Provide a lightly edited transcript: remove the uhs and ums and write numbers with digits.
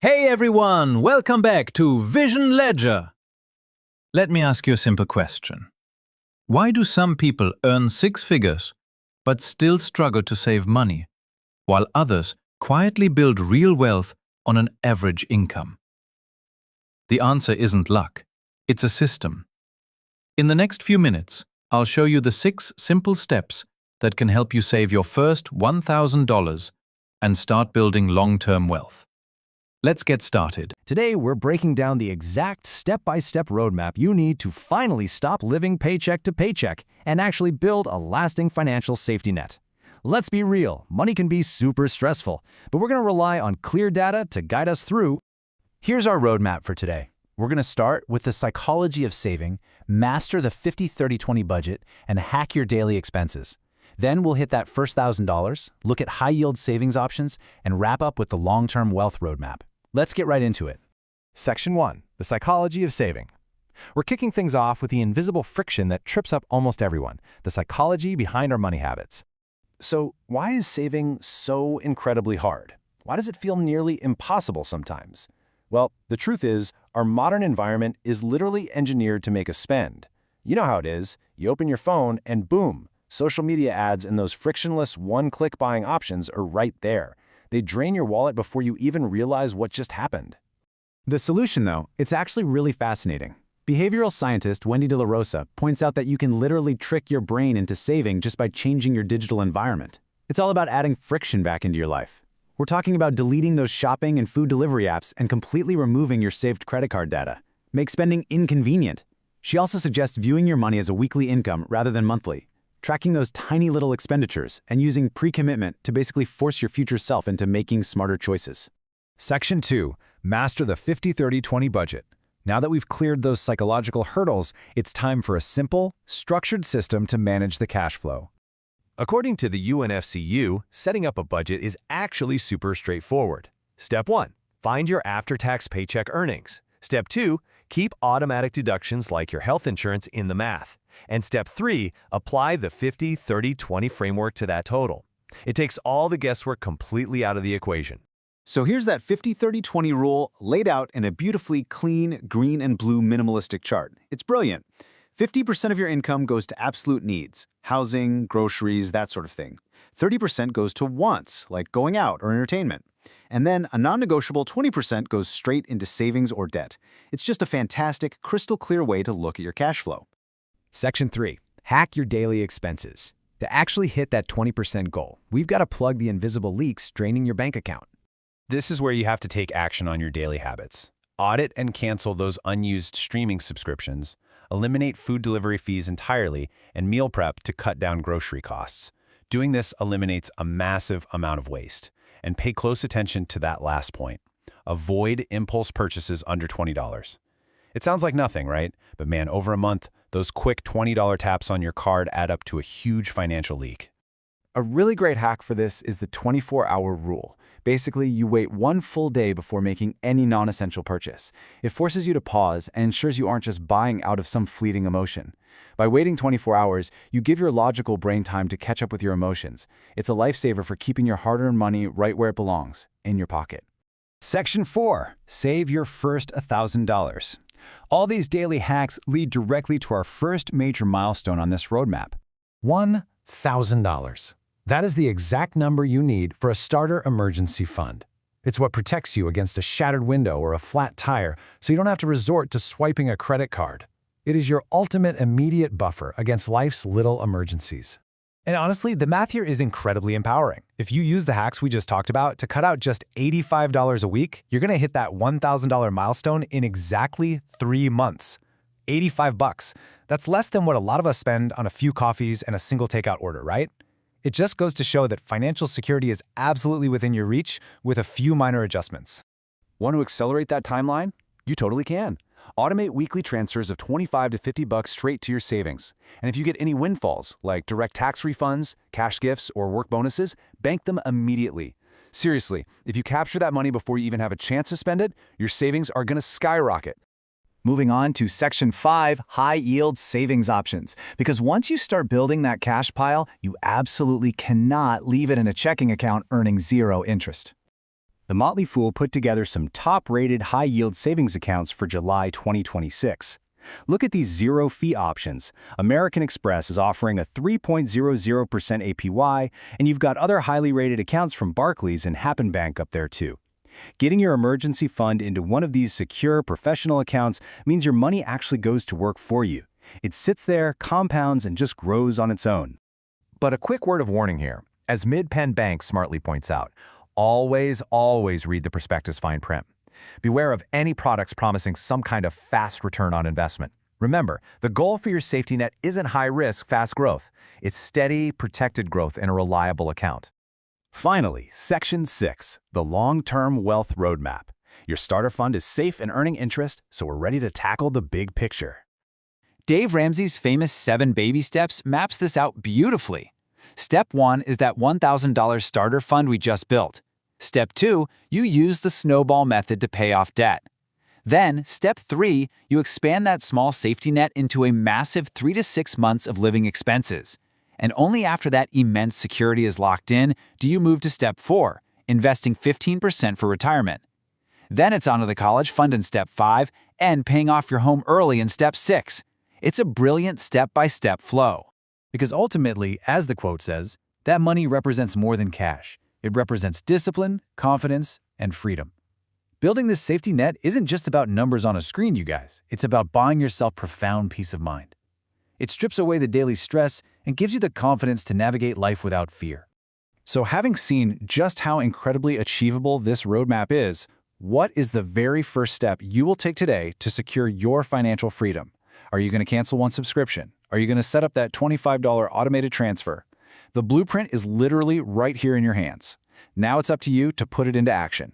Hey everyone, welcome back to Vision Ledger. Let me ask you a simple question. Why do some people earn six figures but still struggle to save money, while others quietly build real wealth on an average income? The answer isn't luck, it's a system. In the next few minutes, I'll show you the 6 simple steps that can help you save your first $1,000 and start building long-term wealth. Let's get started. Today, we're breaking down the exact step-by-step roadmap you need to finally stop living paycheck to paycheck and actually build a lasting financial safety net. Let's be real, money can be super stressful, but we're going to rely on clear data to guide us through. Here's our roadmap for today. We're going to start with the psychology of saving, master the 50-30-20 budget, and hack your daily expenses. Then we'll hit that first $1,000, look at high-yield savings options, and wrap up with the long-term wealth roadmap. Let's get right into it. Section 1. The psychology of saving. We're kicking things off with the invisible friction that trips up almost everyone, the psychology behind our money habits. So, why is saving so incredibly hard? Why does it feel nearly impossible sometimes? Well, the truth is, our modern environment is literally engineered to make us spend. You know how it is. You open your phone and boom, social media ads and those frictionless one-click buying options are right there. They drain your wallet before you even realize what just happened. The solution, though, it's actually really fascinating. Behavioral scientist Wendy De La Rosa points out that you can literally trick your brain into saving just by changing your digital environment. It's all about adding friction back into your life. We're talking about deleting those shopping and food delivery apps and completely removing your saved credit card data. Make spending inconvenient. She also suggests viewing your money as a weekly income rather than monthly, tracking those tiny little expenditures, and using pre-commitment to basically force your future self into making smarter choices. Section 2. Master the 50-30-20 budget. Now that we've cleared those psychological hurdles, it's time for a simple, structured system to manage the cash flow. According to the UNFCU, setting up a budget is actually super straightforward. Step 1. Find your after-tax paycheck earnings. Step 2. Keep automatic deductions like your health insurance in the math. And Step 3, apply the 50-30-20 framework to that total. It takes all the guesswork completely out of the equation. So here's that 50-30-20 rule laid out in a beautifully clean, green and blue minimalistic chart. It's brilliant. 50% of your income goes to absolute needs, housing, groceries, that sort of thing. 30% goes to wants, like going out or entertainment. And then a non-negotiable 20% goes straight into savings or debt. It's just a fantastic, crystal clear way to look at your cash flow. Section 3. Hack your daily expenses. To actually hit that 20% goal, we've got to plug the invisible leaks draining your bank account. This is where you have to take action on your daily habits. Audit and cancel those unused streaming subscriptions, eliminate food delivery fees entirely, and meal prep to cut down grocery costs. Doing this eliminates a massive amount of waste. And pay close attention to that last point. Avoid impulse purchases under $20. It sounds like nothing, right? But man, over a month, those quick $20 taps on your card add up to a huge financial leak. A really great hack for this is the 24-hour rule. Basically, you wait one full day before making any non-essential purchase. It forces you to pause and ensures you aren't just buying out of some fleeting emotion. By waiting 24 hours, you give your logical brain time to catch up with your emotions. It's a lifesaver for keeping your hard-earned money right where it belongs, in your pocket. Section 4. Save your first $1,000. All these daily hacks lead directly to our first major milestone on this roadmap. $1,000. That is the exact number you need for a starter emergency fund. It's what protects you against a shattered window or a flat tire, so you don't have to resort to swiping a credit card. It is your ultimate immediate buffer against life's little emergencies. And honestly, the math here is incredibly empowering. If you use the hacks we just talked about to cut out just $85 a week, you're going to hit that $1,000 milestone in exactly 3 months. $85. That's less than what a lot of us spend on a few coffees and a single takeout order, right? It just goes to show that financial security is absolutely within your reach with a few minor adjustments. Want to accelerate that timeline? You totally can. Automate weekly transfers of $25 to $50 straight to your savings. And if you get any windfalls, like direct tax refunds, cash gifts, or work bonuses, bank them immediately. Seriously, if you capture that money before you even have a chance to spend it, your savings are going to skyrocket. Moving on to Section 5, high-yield savings options. Because once you start building that cash pile, you absolutely cannot leave it in a checking account earning zero interest. The Motley Fool put together some top-rated high-yield savings accounts for July 2026. Look at these zero-fee options. American Express is offering a 3.00% APY, and you've got other highly rated accounts from Barclays and Happen Bank up there too. Getting your emergency fund into one of these secure professional accounts means your money actually goes to work for you. It sits there, compounds, and just grows on its own. But a quick word of warning here. As Mid-Penn Bank smartly points out, always read the prospectus fine print. Beware of any products promising some kind of fast return on investment. Remember, the goal for your safety net isn't high-risk, fast growth. It's steady, protected growth in a reliable account. Finally, Section 6, the Long-Term Wealth Roadmap. Your starter fund is safe and earning interest, so we're ready to tackle the big picture. Dave Ramsey's famous 7 baby steps maps this out beautifully. Step 1 is that $1,000 starter fund we just built. Step 2, you use the snowball method to pay off debt. Then, Step 3, you expand that small safety net into a massive 3 to 6 months of living expenses. And only after that immense security is locked in do you move to Step 4, investing 15% for retirement. Then it's on to the college fund in Step 5 and paying off your home early in Step 6. It's a brilliant step-by-step flow. Because ultimately, as the quote says, that money represents more than cash. It represents discipline, confidence, and freedom. Building this safety net isn't just about numbers on a screen, you guys. It's about buying yourself profound peace of mind. It strips away the daily stress and gives you the confidence to navigate life without fear. So having seen just how incredibly achievable this roadmap is, what is the very first step you will take today to secure your financial freedom? Are you going to cancel one subscription? Are you going to set up that $25 automated transfer? The blueprint is literally right here in your hands. Now it's up to you to put it into action.